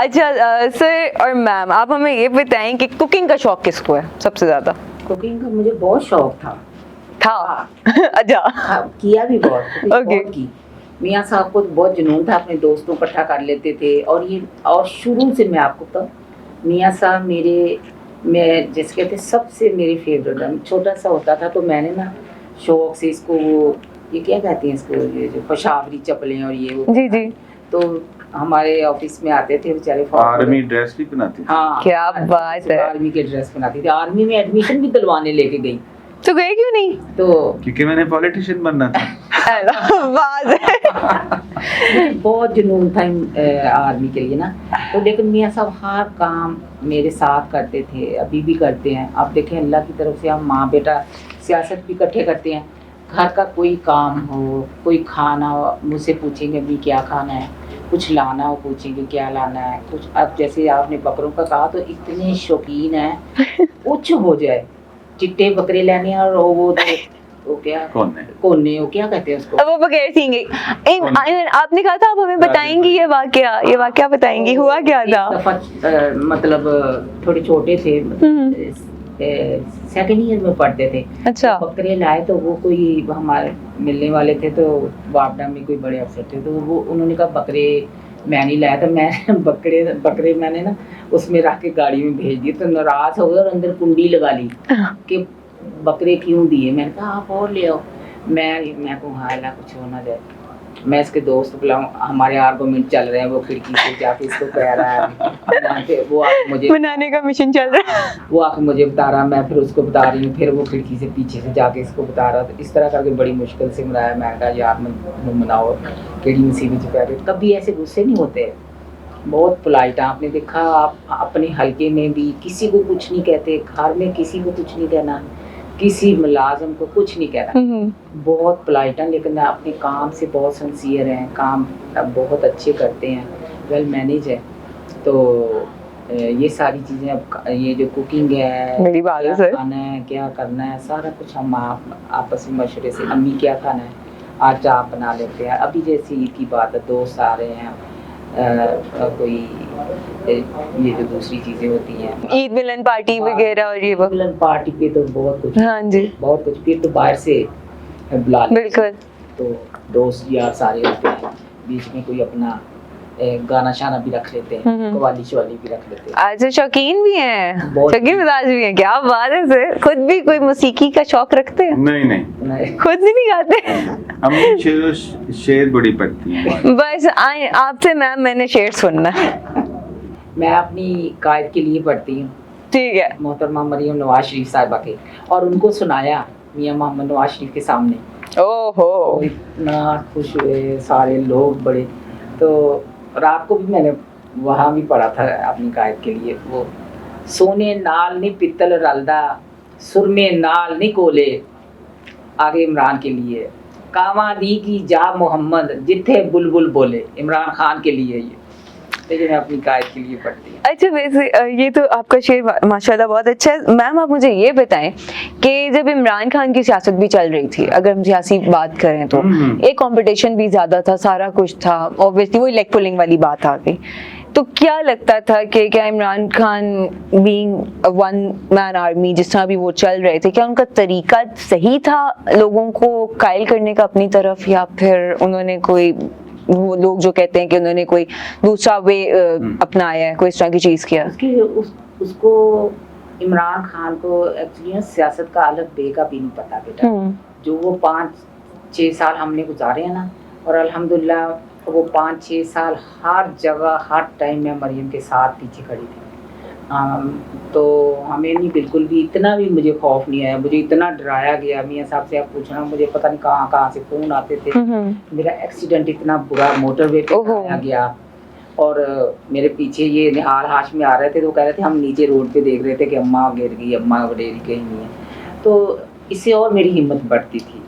اچھا سر اور میم آپ ہمیں یہ بتائیں کہ کوکنگ کا شوق کس کو ہے سب سے زیادہ؟ کوکنگ کا مجھے بہت شوق تھا. اچھا کیا بھی بہت کی. میاں صاحب کو بہت جنون تھا, اپنے دوستوں اکٹھا کر لیتے تھے. اور شروع سے میں آپ کو تو میاں صاحب میں جیسے کہتے سب سے میری فیوریٹ ہے. چھوٹا سا ہوتا تھا تو میں نے نا شوق سے اس کو یہ کیا کہتے ہیں اس کو, یہ جو پشاوری چپلیں اور یہ وہ, جی تو ہمارے آفس میں آتے تھے بیچارے. آرمی ڈریس بھی بناتی تھی. ہاں کیا بات ہے, آرمی کے ڈریس بناتی تھی. آرمی میں ایڈمیشن بھی دلوانے لے کے گئی. تو گئے کیوں نہیں؟ تو کیونکہ میں نے پولیٹیشین بننا تھا. بہت جنون تھا آرمی کے لیے نا. تو لیکن میاں صاحب ہر کام میرے ساتھ کرتے تھے, ابھی بھی کرتے ہیں. اب دیکھیں اللہ کی طرف سے ہم ماں بیٹا سیاست بھی اکٹھے کرتے ہیں. گھر کا کوئی کام ہو, کوئی کھانا ہو, مجھ سے پوچھیں گے ابھی کیا کھانا ہے, کچھ لانا ہو پوچھیں گے کیا لانا ہے کچھ. اب جیسے آپ نے بکروں کا کہا تو اتنے شوقین ہیں, کچھ ہو جائے چٹے بکرے لینے اور وہ کیا کونے وہ کیا کہتے ہیں اس کو, وہ بغیر سینگے. آپ نے کہا تھا آپ ہمیں بتائیں گی یہ واقعہ بتائیں گی, ہوا کیا تھا؟ مطلب تھوڑے چھوٹے تھے, سیکنڈ ایئر میں پڑھتے تھے. اچھا, بکرے لائے تو وہ کوئی ہمارے ملنے والے تھے, تو واپڈا میں کوئی بڑے افسر تھے, تو وہ انہوں نے کہا بکرے میں نہیں لایا. تو میں بکرے میں نے نا اس میں رکھ کے گاڑی میں بھیج دیے. تو ناراض ہو گئے اور اندر کنڈی لگا لی کہ بکرے کیوں دیے. میں نے کہا آپ اور لے آؤ. میں کو ہاں اللہ کچھ ہو نہ جائے. میں اس کے دوست بلاؤں, ہمارے آرگومنٹ چل رہے ہیں, وہ کھڑکی سے جا کے اس کو کہہ رہا ہے, وہ مجھے بنانے کا مشن چل رہا ہے, وہ آ کے مجھے بتا رہا, میں پھر اس کو بتا رہی ہوں, پھر وہ کھڑکی سے پیچھے سے جا کے اس کو بتا رہا. تو اس طرح کر کے بڑی مشکل سے منایا. میں کہا یار مناؤ, کیڑی مصیبت پہ. کبھی ایسے غصے نہیں ہوتے, بہت پولائٹ ہیں. آپ نے دیکھا آپ اپنے حلقے میں بھی کسی کو کچھ نہیں کہتے, گھر میں کسی کو کچھ نہیں کہنا, کسی ملازم کو کچھ نہیں کہنا, بہت پولائٹ ہیں. لیکن اپنے کام سے بہت سنسیئر ہیں, کام بہت اچھے کرتے ہیں, ویل مینیج ہے. تو یہ ساری چیزیں, اب یہ جو کوکنگ ہے, کیا کھانا ہے, کیا کرنا ہے, سارا کچھ ہم آپس میں مشورے سے, امی کیا کھانا ہے آج آپ بنا لیتے ہیں. ابھی جیسے عید کی بات ہے, دوست آ رہے ہیں, کوئی یہ جو دوسری چیزیں ہوتی ہیں, عید ملن پارٹی وغیرہ, اور یہ ملن پارٹی پہ تو بہت کچھ, ہاں جی بہت کچھ. پھر تو باہر سے بلا لیتے, بالکل. تو دوست یار سارے ہوتے ہیں, بیچ میں کوئی اپنا گانا شانا بھی رکھ لیتے ہیں, قوالی شوالی بھی رکھ لیتے ہیں. آج شوقین بھی ہیں, شوقین مزاج بھی ہیں. کیا بات ہے سر, خود بھی کوئی موسیقی کا شوق رکھتے ہیں؟ نہیں, خود نہیں گاتے؟ ہم شعر بڑی پڑھتی ہیں. بس آپ سے میم میں نے شعر سننا ہے. میں اپنی قائد کے لیے پڑھتی ہوں, ٹھیک ہے, محترمہ مریم نواز شریف صاحبہ کے, اور ان کو سنایا میاں محمد نواز شریف کے سامنے. او ہو, اتنا خوش ہوئے سارے لوگ بڑے. تو رات کو بھی میں نے وہاں بھی پڑھا تھا اپنی قائد کے لیے, وہ سونے نال نہیں پتل رلدا, سرمے نال نہیں کولے. آگے عمران کے لیے, کاواں دی کی جا محمد جتھے بلبل بولے. عمران خان کے لیے یہ, لیکن میں اپنی قائد کے لیے پڑھتی ہوں. اچھا ویسے یہ تو آپ کا شعر ماشاءاللہ بہت اچھا ہے. میم آپ مجھے یہ بتائیں کہ جب عمران خان کی سیاست بھی چل رہی تھی, اگر ہم سیاسی بات کریں تو ایک کمپٹیشن بھی زیادہ تھا, سارا کچھ تھا, اوبویسلی وہ لیگ پولنگ والی بات آ گئی. تو کیا لگتا تھا کہ کیا Imran Khan being one man army جس طرح بھی وہ چل رہے تھے, کیا ان کا طریقہ صحیح تھا لوگوں کو قائل کرنے کا اپنی طرف, یا پھر انہوں نے کوئی, وہ لوگ جو کہتے ہیں کہ انہوں نے کوئی دوسرا وے اپنایا ہے, کوئی اس طرح کی چیز کیا؟ اس کو عمران خان کو ایکچولی سیاست کا الگ بے کا بھی نہیں پتا بیٹا. جو وہ 5-6 سال ہم نے گزارے ہیں نا, اور الحمدللہ وہ 5-6 سال ہر جگہ ہر ٹائم میں مریم کے ساتھ پیچھے کھڑی تھی. تو ہمیں نہیں بالکل بھی اتنا بھی مجھے خوف نہیں آیا. مجھے اتنا ڈرایا گیا, میاں صاحب سے آپ پوچھنا, مجھے پتہ نہیں کہاں سے فون آتے تھے. میرا ایکسیڈنٹ اتنا برا موٹر وے پہ آیا گیا, اور میرے پیچھے یہ نہال ہاشمی آ رہے تھے, تو کہہ رہے تھے ہم نیچے روڈ پہ دیکھ رہے تھے کہ اماں گر گئی, اماں گر گئی نہیں ہے. تو اس سے اور میری ہمت بڑھتی تھی.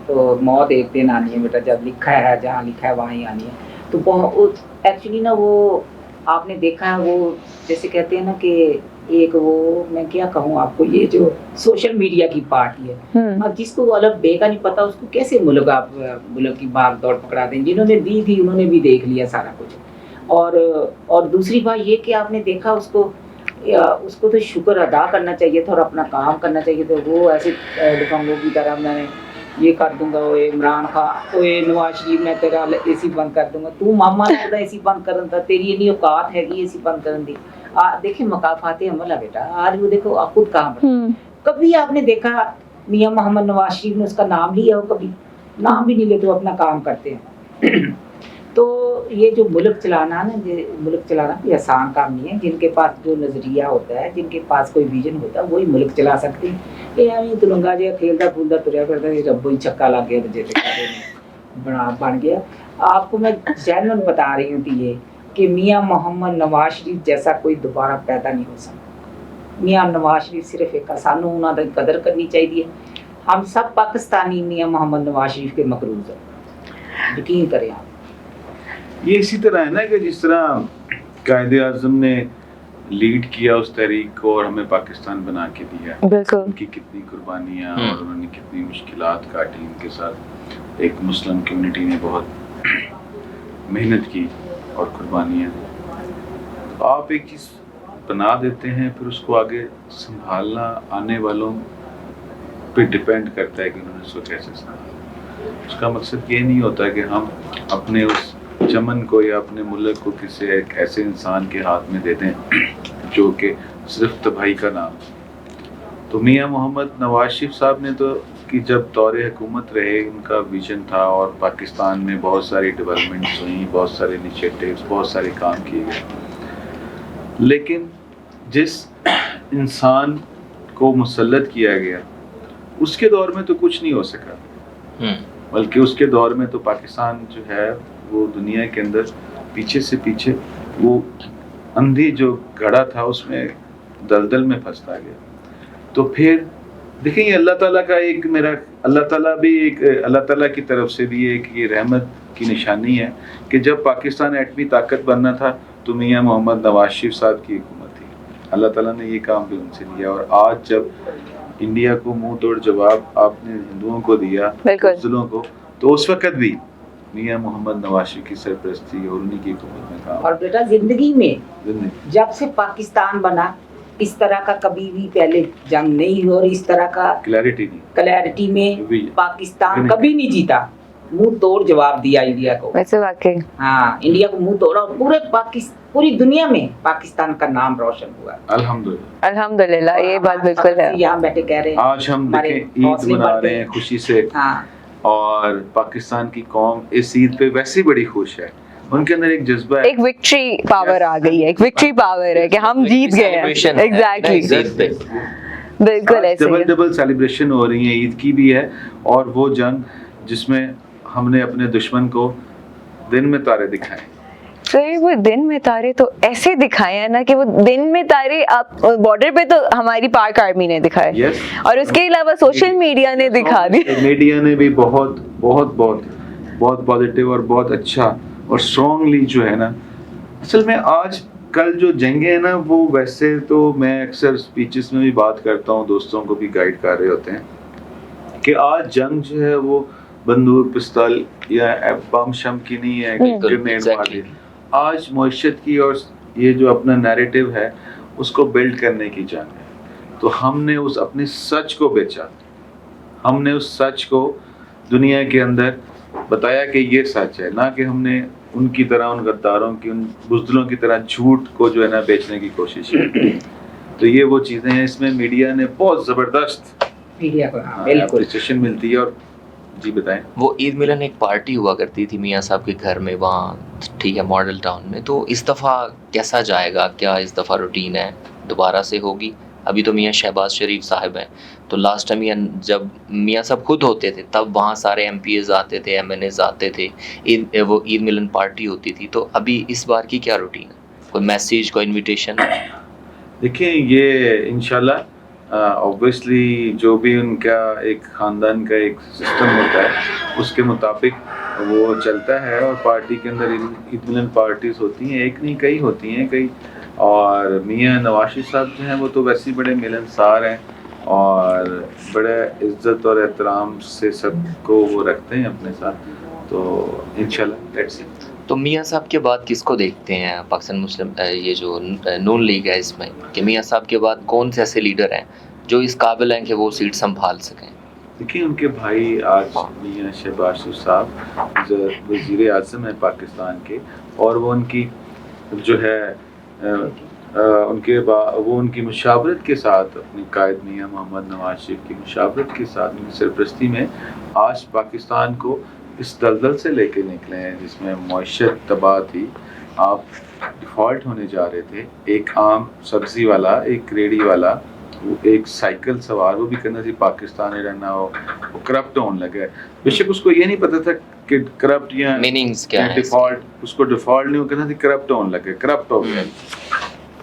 تو موت ایک دن آنی ہے بیٹا, جب لکھا ہے جہاں لکھا ہے وہیں آنی ہے. تو ایکچولی نا وہ آپ نے دیکھا ہے, وہ جیسے کہتے ہیں نا کہ ایک وہ, میں کیا کہوں آپ کو, یہ جو سوشل میڈیا کی پارٹی ہے, اب جس کو الگ بے کا نہیں پتا اس کو کیسے ملک کی بھاگ دوڑ پکڑا دیں. جنہوں نے دی تھی انہوں نے بھی دیکھ لیا سارا کچھ, اور دوسری بات یہ کہ آپ نے دیکھا اس کو تو شکر ادا کرنا چاہیے تھا اور اپنا کام کرنا چاہیے تھا. وہ ایسے لفنگوں کی طرح میں نے یہ کر دوں گا, وہ عمران خان, وہ نواز شریف میں تیرا اے سی بند کر دوں گا, تو ماما لگتا اے سی بند کرن دا, تیری اتنی اوقات ہے کہ اے سی بند کرن دی. دیکھیں مقافات عمل ہے بیٹا, آج وہ دیکھو آپ خود کہاں پر. کبھی آپ نے دیکھا میاں محمد نواز شریف نے اس کا نام لیا ہو؟ کبھی نام بھی نہیں لیتے, وہ اپنا کام کرتے ہیں. تو یہ جو ملک چلانا ملک چلانا کوئی آسان کام نہیں ہے. جن کے پاس جو نظریہ ہوتا ہے, جن کے پاس کوئی ویژن ہوتا ہے, وہی ملک چلا سکتے ہیں. یہ تلنگا جہا کھیلتا کھولتا تریا کرتا ہے, ربو ہی چھکا لگ گیا تو جیتے بن گیا. آپ کو میں جینوئن بتا رہی ہوں یہ کہ میاں محمد نواز شریف جیسا کوئی دوبارہ پیدا نہیں ہو سکتا. میاں نواز شریف صرف ایک سانو انہوں نے قدر کرنی چاہیے. ہم سب پاکستانی میاں محمد نواز شریف کے مقروض ہیں, یقین کریں آپ. یہ اسی طرح ہے نا کہ جس طرح قائد اعظم نے لیڈ کیا اس تحریک کو اور ہمیں پاکستان بنا کے دیا, بالکل ان کی کتنی قربانیاں اور انہوں نے کتنی مشکلات کاٹی, ان کے ساتھ ایک مسلم کمیونٹی نے بہت محنت کی اور قربانیاں. آپ ایک چیز بنا دیتے ہیں, پھر اس کو آگے سنبھالنا آنے والوں پہ ڈپینڈ کرتا ہے کہ انہوں نے اس کو کیسے سنبھالا. اس کا مقصد یہ نہیں ہوتا کہ ہم اپنے اس چمن کو یا اپنے ملک کو کسی ایک ایسے انسان کے ہاتھ میں دے دیں جو کہ صرف تباہی کا نام. تو میاں محمد نواز شریف صاحب نے تو کہ جب دور حکومت رہے, ان کا ویژن تھا اور پاکستان میں بہت ساری ڈیولپمنٹس ہوئیں, بہت سارے انیشیٹیوز, بہت سارے کام کیے گئے. لیکن جس انسان کو مسلط کیا گیا اس کے دور میں تو کچھ نہیں ہو سکا, بلکہ اس کے دور میں تو پاکستان جو ہے وہ دنیا کے اندر پیچھے سے پیچھے وہ اندھی جو گھڑا تھا اس میں دلدل میں پھنستا گیا. تو پھر دیکھیں یہ اللہ تعالیٰ کا ایک اللہ تعالیٰ کی طرف سے بھی ایک یہ رحمت کی نشانی ہے کہ جب پاکستان ایٹمی طاقت بننا تھا تو میاں محمد نواز شریف صاحب کی حکومت تھی. اللہ تعالیٰ نے یہ کام بھی ان سے لیا, اور آج جب انڈیا کو منہ توڑ جواب آپ نے ہندوؤں کو دیا, بزدلوں کو, تو اس وقت بھی میاں محمد نواز شریف کی سرپرستی اور انہی کی حکومت میں کام. اور بیٹا زندگی میں جب سے پاکستان بنا اس طرح کا کبھی بھی پہلے جنگ نہیں ہوئی, اور اس طرح کا کلیئرٹی میں پاکستان کبھی نہیں جیتا. منہ توڑ جواب دیا انڈیا کو. ویسے واقعی ہاں, انڈیا کو منہ توڑا, اور پوری دنیا میں پاکستان کا نام روشن ہوا. الحمدللہ یہ بات بالکل ہے. یہاں بیٹھے کہہ رہے ہیں آج ہم دیکھیں عید منا رہے ہیں خوشی سے, اور پاکستان کی قوم اس عید پہ ویسے بڑی خوش ہے. ان کے اندر ایک جذبہ ہے, ایک وکٹری پاور آ گئی ہے, ایک وکٹری پاور ہے کہ ہم جیت گئے ہیں. ایگزیکٹلی, بالکل ایسے ڈبل سیلیبریشن ہو رہی ہیں, عید کی بھی ہے اور وہ جنگ جس میں ہم نے اپنے دشمن کو دن میں تارے دکھائے. سر وہ دن میں تارے تو ایسے دکھائے ہیں نا کہ وہ دن میں تارے آپ بارڈر پہ تو ہماری پاک آرمی نے دکھائے, اور اس کے علاوہ سوشل میڈیا نے دکھا دی. میڈیا نے بھی بہت بہت بہت بہت پازیٹیو اور بہت اچھا اور اسٹرانگلی جو ہے نا, اصل میں آج کل جو جنگیں ہیں نا وہ ویسے تو میں اکثر اسپیچز میں بھی بات کرتا ہوں, دوستوں کو بھی گائیڈ کر رہے ہوتے ہیں کہ آج جنگ جو ہے وہ بندوق پستول یا بم شم کی نہیں ہے کہ گرینیڈ مار دی. آج معیشت کی اور یہ جو اپنا نیریٹو ہے اس کو بلڈ کرنے کی جنگ ہے. تو ہم نے اس اپنے سچ کو بیچا, ہم نے اس سچ کو دنیا کے اندر بتایا کہ یہ سچ ہے, نہ کہ ہم نے ان کی طرح, ان غداروں کی, ان بزدلوں کی طرح جھوٹ کو جو ہے نا بیچنے کی کوشش کی. تو یہ وہ چیزیں ہیں, اس میں میڈیا نے بہت زبردست اپریشیشن ملتی ہے. اور جی بتائیں. وہ عید ملن ایک پارٹی ہوا کرتی تھی میاں صاحب کے گھر میں وہاں, ٹھیک ہے, ماڈل ٹاؤن میں. تو اس دفعہ کیسا جائے گا, کیا اس دفعہ روٹین ہے, دوبارہ سے ہوگی؟ ابھی تو میاں شہباز شریف صاحب ہیں, تو لاسٹ ٹائم جب میاں صاحب خود ہوتے تھے تب وہاں سارے ایم پی ایز آتے تھے, ایم این ایز آتے تھے, وہ عید ملن پارٹی ہوتی تھی. تو ابھی اس بار کی کیا روٹین ہے, کوئی میسیج, کوئی انویٹیشن؟ دیکھیں یہ انشاءاللہ اوبویسلی جو بھی ان کا ایک خاندان کا ایک سسٹم ہوتا ہے اس کے مطابق وہ چلتا ہے, اور پارٹی کے اندر عید ملن پارٹیز ہوتی ہیں, ایک نہیں کئی ہوتی ہیں, کئی. اور میاں نواز شریف صاحب جو ہیں وہ تو ویسے بڑے ملنسار ہیں اور بڑے عزت اور احترام سے سب کو وہ رکھتے ہیں اپنے ساتھ. تو انشاءاللہ لیٹس سی. تو میاں صاحب کے بعد کس کو دیکھتے ہیں پاکستان مسلم یہ جو نون لیگ ہے اس میں، کہ میاں صاحب کے بعد کون سے ایسے لیڈر ہیں جو اس قابل ہیں کہ وہ سیٹ سنبھال سکیں؟ دیکھیں ان کے بھائی آج میاں شہباز شریف صاحب وزیر اعظم ہیں پاکستان کے، اور وہ ان کی جو ہے وہ ان کی مشاورت کے ساتھ، اپنے قائد میاں محمد نواز شریف کی مشاورت کے ساتھ، ان کی سرپرستی میں آج پاکستان کو اس دلدل سے لے کے نکلے ہیں جس میں معیشت تباہ تھی، آپ ڈیفالٹ ہونے جا رہے تھے، ایک عام سبزی والا، ایک ریڑھی والا، وہ ایک سائیکل سوار، وہ بھی کہنا سی پاکستان میں رہنا ہو، وہ کرپٹ ہونے لگا ہے۔ بے شک اس کو یہ نہیں پتا تھا کہ کرپٹ یا میننگز کیا ہے ڈیفالٹ، اس کو ڈیفالٹ نہیں ہو، کہنا سی کرپٹ ہونے لگا، کرپٹ ہو گیا۔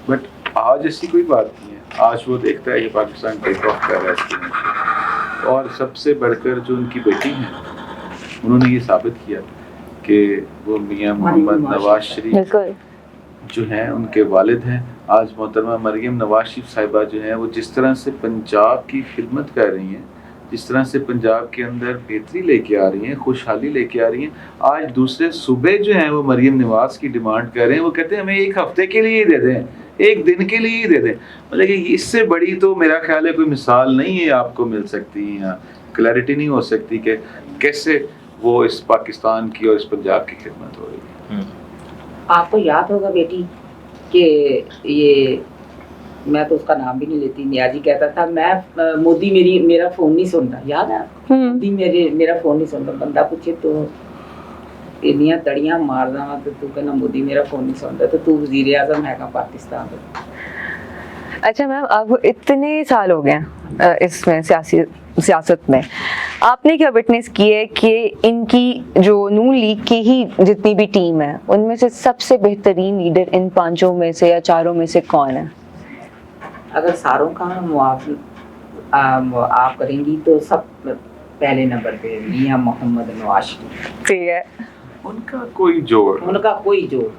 بٹ آج ایسی کوئی بات نہیں ہے، آج وہ دیکھتا ہے کہ پاکستان ٹیک آف کر رہا ہے اس کی معیشت، اور سب سے بڑھ کر جو ان کی بیٹی ہیں انہوں نے یہ ثابت کیا کہ وہ میاں محمد نواز شریف جو ہیں ان کے والد ہیں۔ آج محترمہ مریم نواز شریف صاحبہ جو ہیں وہ جس طرح سے پنجاب کی خدمت کر رہی ہیں، جس طرح سے پنجاب کے اندر بہتری لے کے آ رہی ہیں، خوشحالی لے کے آ رہی ہیں، آج دوسرے صوبے جو ہیں وہ مریم نواز کی ڈیمانڈ کر رہے ہیں، وہ کہتے ہیں ہمیں ایک ہفتے کے لیے ہی دے دیں، ایک دن کے لیے ہی دے دیں۔ مطلب کہ اس سے بڑی تو میرا خیال ہے کوئی مثال نہیں ہے آپ کو مل سکتی، یا کلیئرٹی نہیں ہو سکتی کہ کیسے وہ اس پاکستان کی اور اس پنجاب کی خدمت ہو رہی ہے۔ آپ کو یاد ہوگا بیٹی کہ یہ میں تو اس کا نام بھی نہیں لیتی، نیازی کہتا تھا میں مودی میرا فون نہیں سنتا، یاد ہے؟ مودی میرا فون نہیں سنتا، بندہ پوچھے تو اتنیاں تڑیاں مار رہا تو کہنا مودی میرا فون نہیں سنتا، تو وزیر اعظم ہے کا پاکستان کا۔ اچھا میم، آپ کو اتنے سال ہو گئے ہیں اس میں سیاست میں، آپ نے کیا وٹنس کی ہے کہ ان کی جو نون لیگ کی ہی جتنی بھی ٹیم ہے ان میں سے سب سے بہترین لیڈر ان 5 میں سے یا 4 میں سے کون ہے؟ اگر ساروں کا موافق آپ کریں گی تو سب پہلے نمبر پہ میاں محمد نواز شریف، ٹھیک ہے، ان کا کوئی جوڑ، ان کا کوئی جوڑ۔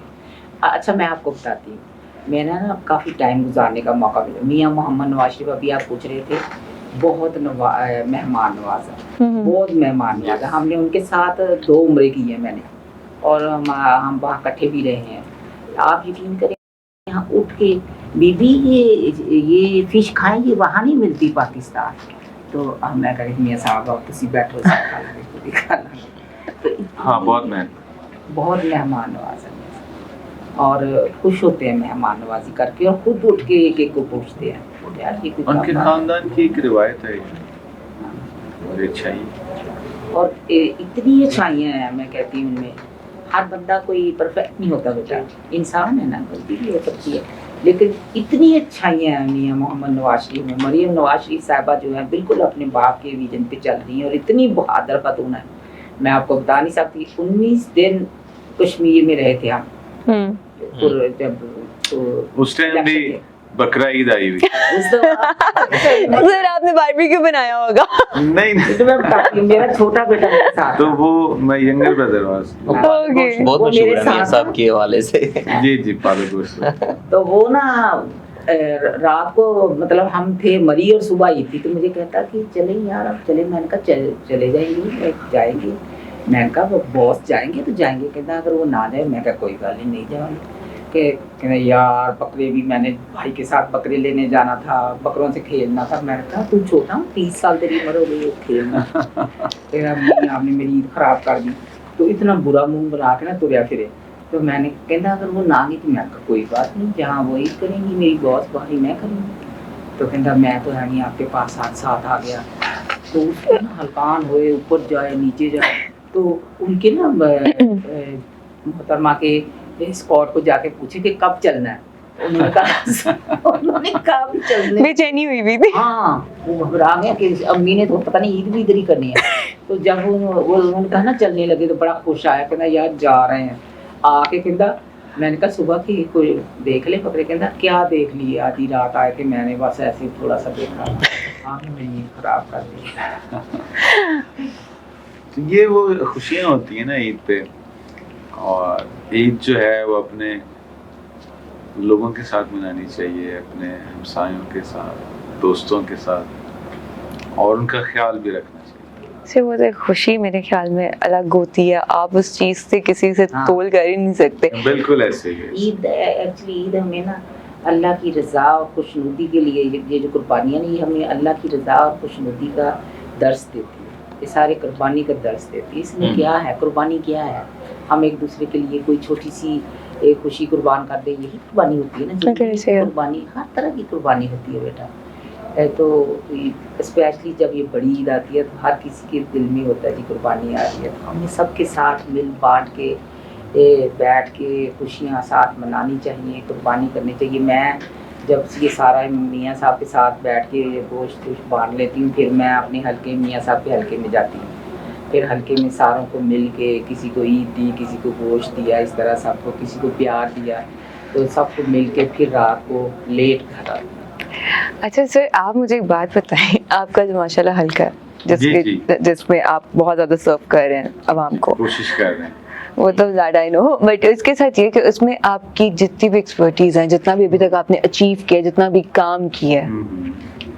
اچھا میں آپ کو بتاتی ہوں، میں نے نا کافی ٹائم گزارنے کا موقع ملا۔ میاں محمد نواز شریف ابھی آپ پوچھ رہے تھے، بہت مہمان نواز ہے، بہت مہمان نواز ہے۔ ہم نے ان کے ساتھ 2 عمرے کی ہیں میں نے، اور ہم وہاں کٹھے بھی رہے ہیں۔ آپ یقین کریں یہاں اٹھ کے بی بی یہ فش کھائیں گے، وہاں نہیں ملتی پاکستان، تو میں کہہ رہی تھی میاں صاحب آپ کسی بیٹھو تو ہاں بہت محنت، بہت مہمان نواز ہے، اور خوش ہوتے ہیں مہمان نوازی کر کے، اور خود اٹھ کے ایک ایک کو پوچھتے ہیں یار یہ کوئی ان کے کام خاندان کی ایک روایت ہے اور اچھائی، اور اتنی اچھائیاں ہیں میں کہتی ہوں ان میں۔ ہر بندہ کوئی پرفیکٹ نہیں ہوتا بیٹا، انسان ہے نا، غلطی بھی ہو سکتی ہے، لیکن اتنی اچھائیاں ہیں میاں محمد نواز شریف میں۔ مریم نواز شریف صاحبہ جو ہے بالکل اپنے باپ کے ویژن پہ چل رہی ہیں، اور اتنی بہادر خاتون ہے میں آپ کو بتا نہیں سکتی۔ 19 دن کشمیر میں رہے تھے ہم، جب اس ٹائم بھی بکرا عید آئی ہوئی، سر آپ نے باربیکیو بنایا ہوگا؟ نہیں میرا چھوٹا بیٹا میرے ساتھ تو وہ میں ینگر بردر واس، بہت مشہور ہے میاں صاحب کے حوالے سے۔ جی پالو گوشت، تو وہ نا رات کو مطلب ہم تھے مری اور صبح عید تھی، تو مجھے کہتا کہ چلیں یار اب چلیں، میں نے کہا چلے جائیں گے، جائیں گے، میں نے کہا وہ باس جائیں گے تو جائیں گے، کہتا اگر وہ نہ جائے، میں کہا کوئی بات نہیں جائیں گے، کہ یار بکرے بھی میں نے بھائی کے ساتھ بکرے لینے جانا تھا، بکروں سے کھیلنا تھا۔ میں نے کہا تم چھوٹا ہوں، 30 سال تیری عمر ہو گئی ہے کھیلنا، آپ نے میری عید خراب کر دی، تو اتنا برا منہ بنا کے نا تریا پھرے۔ تو میں نے کہنا اگر وہ نہ گئی تو میں کہا کوئی بات نہیں، جہاں وہ عید کریں گی میری باس بھائی میں کروں گی، تو کہتا میں تو یعنی آپ کے پاس ساتھ آ گیا۔ تو اس کو نا ہلکان ہوئے، اوپر جائے نیچے جائے، تو ان کے نا محترمہ کے اسکواڈ کو جا کے پوچھے کہ کب چلنا ہے، انہوں نے کہا بھی چلنے، بے چینی ہوئی بھی تھی، ہاں وہ گھبرا گیا کہ امی نے تو پتہ نہیں عید بھی ادھر ہی کرنی ہے۔ تو جب انہوں نے کہا نا چلنے لگے تو بڑا خوش آیا، کہنا یار جا رہے ہیں، آ کے کہنا میں نے کہا صبح کی کوئی دیکھ لے بکرے، کہنا کیا دیکھ لی، آدھی رات آئے کہ میں نے بس ایسے تھوڑا سا دیکھا، آپ نے میری عید خراب کر دی۔ یہ وہ خوشیاں ہوتی ہیں نا عید پہ، اور عید جو ہے وہ اپنے لوگوں کے ساتھ منانی چاہیے، اپنے ہمسایوں کے ساتھ، دوستوں کے ساتھ، اور ان کا خیال بھی رکھنا چاہیے۔ سے وہ ایک خوشی میرے خیال میں الگ ہوتی ہے, آپ اس چیز سے کسی سے ہاں. تول کر ہی نہیں سکتے. بالکل ایسے ہی ہے. عید ایکچولی عید ہمیں نا اللہ کی رضا اور خوشنودی کے لیے یہ جو قربانیاں نہیں ہمیں اللہ کی رضا اور خوشنودی کا درس دیتی ہے, یہ سارے قربانی کا درس دیتی ہے. اس میں کیا ہے, قربانی کیا ہے, ہم ایک دوسرے کے لیے کوئی چھوٹی سی ایک خوشی قربان کر دیں, یہی قربانی ہوتی ہے نا. قربانی ہر طرح کی قربانی ہوتی ہے بیٹا. تو اسپیشلی جب یہ بڑی عید آتی ہے تو ہر کسی کے دل میں ہوتا ہے جی قربانی آ رہی ہے, تو ہمیں سب کے ساتھ مل بانٹ کے بیٹھ کے خوشیاں ساتھ منانی چاہیے, قربانی کرنی چاہیے. میں جب یہ سارا میاں صاحب کے ساتھ بیٹھ کے گوشت بانٹ لیتی ہوں, پھر میں اپنے حلقے میاں صاحب کے حلقے میں جاتی ہوں, پھر حلقے میں ساروں کو مل کے کسی کو عید دی, کسی کو گوشت دیا, اس طرح سب کو, کسی کو پیار دیا, تو سب کو مل کے پھر رات کو لیٹ گھر آتی. اچھا سر, آپ مجھے ایک بات بتائیں, آپ کا جو ماشاء اللہ حلقہ ہے جس میں آپ بہت زیادہ سرو کر رہے ہیں عوام کو, کوشش کر رہے ہیں, وہ تو زیادہ ہی نو, بٹ اس کے ساتھ یہ کہ اس میں آپ کی جتنی بھی ایکسپرٹیز ہیں, جتنا بھی ابھی تک آپ نے اچیو کیا, جتنا بھی کام کیا ہے,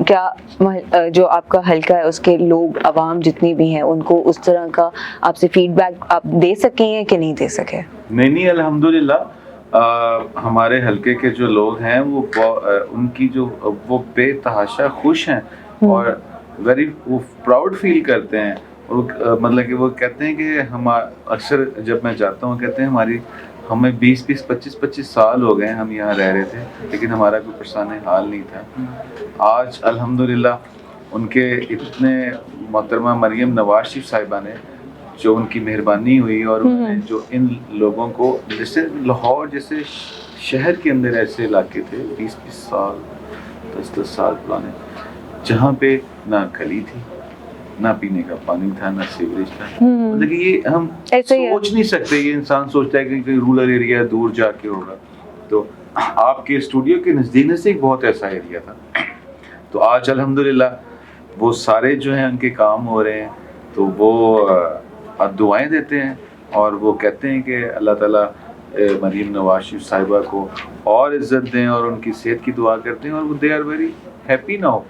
کیا جو آپ کا حلقہ ہے اس کے لوگ عوام جتنی بھی ہیں ان کو اس طرح کا آپ سے فیڈ بیک آپ دے سکے ہیں کہ نہیں دے سکے؟ نہیں الحمدللہ ہمارے حلقے کے جو لوگ ہیں وہ ان کی جو وہ بے تحاشا خوش ہیں اور ویری وہ پراؤڈ فیل کرتے ہیں. اور مطلب کہ وہ کہتے ہیں کہ ہم اکثر جب میں جاتا ہوں کہتے ہیں ہمیں 20-25 سال ہو گئے ہم یہاں رہ رہے تھے لیکن ہمارا کوئی پریشان حال نہیں تھا. آج الحمدللہ ان کے اتنے محترمہ مریم نواز شریف صاحبہ نے جو ان کی مہربانی ہوئی اور انہوں نے جو ان لوگوں کو, جیسے لاہور جیسے شہر کے اندر ایسے علاقے تھے 20 سال 10 سال پرانے, جہاں پہ نہ گلی تھی, نہ پینے کا پانی تھا, نہ سیوریج تھا. مطلب کہ یہ ہم سوچ نہیں سکتے, یہ انسان سوچتا ہے کہ رورل ایریا دور جا کے ہوگا. تو آپ کے اسٹوڈیو کے نزدیک بہت ایسا ایریا تھا. تو آج الحمدللہ وہ سارے جو ہیں ان کے کام ہو رہے ہیں, تو وہ دعائیں دیتے ہیں اور وہ کہتے ہیں کہ اللہ تعالیٰ مریم نواز شریف صاحبہ کو اور عزت دیں اور ان کی صحت کی دعا کرتے ہیں, اور وہ they are very happy now.